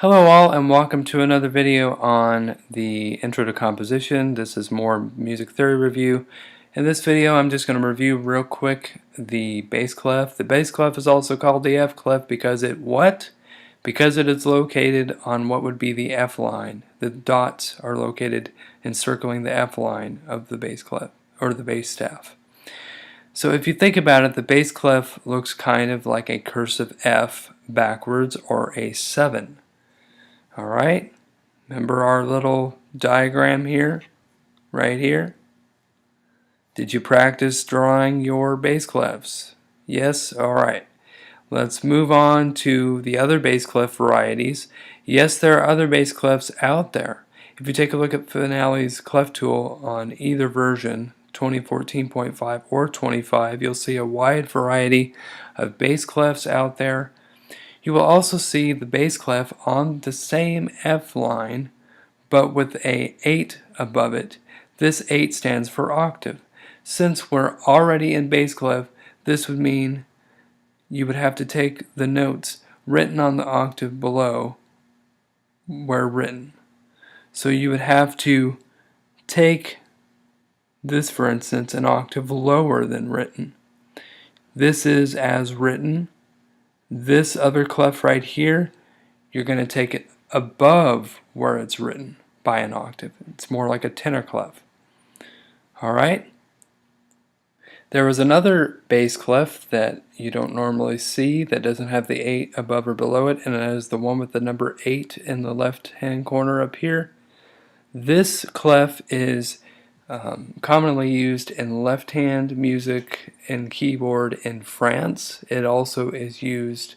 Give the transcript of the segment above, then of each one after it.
Hello all, and welcome to another video on the Intro to Composition. This is more music theory review. In this video I'm just going to review real quick the bass clef. The bass clef is also called the F clef because it is located on what would be the F line. The dots are located encircling the F line of the bass clef, or the bass staff. So if you think about it, the bass clef looks kind of like a cursive F backwards, or a 7. Alright, remember our little diagram here, right here? Did you practice drawing your bass clefs? Yes? Alright. Let's move on to the other bass clef varieties. Yes, there are other bass clefs out there. If you take a look at Finale's clef tool on either version, 2014.5 or 25, you'll see a wide variety of bass clefs out there. You will also see the bass clef on the same F line, but with a 8 above it. This 8 stands for octave. Since we're already in bass clef, this would mean you would have to take the notes written on the octave below where written. So you would have to take this, for instance, an octave lower than written. This is as written. This other clef right here, you're going to take it above where it's written by an octave. It's more like a tenor clef. Alright? There was another bass clef that you don't normally see that doesn't have the 8 above or below it, and that is the one with the number 8 in the left hand corner up here. This clef is commonly used in left-hand music and keyboard in France. It also is used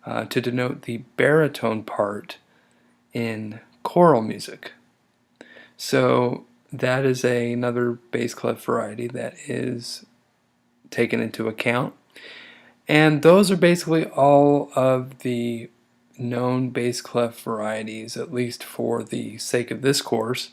to denote the baritone part in choral music. So that is another bass clef variety that is taken into account. And those are basically all of the known bass clef varieties, at least for the sake of this course.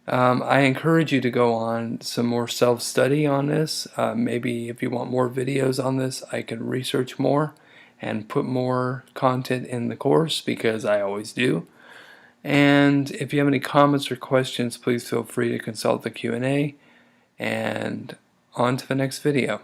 I encourage you to go on some more self-study on this. Maybe if you want more videos on this, I could research more and put more content in the course, because I always do. And if you have any comments or questions, please feel free to consult the Q&A. And on to the next video.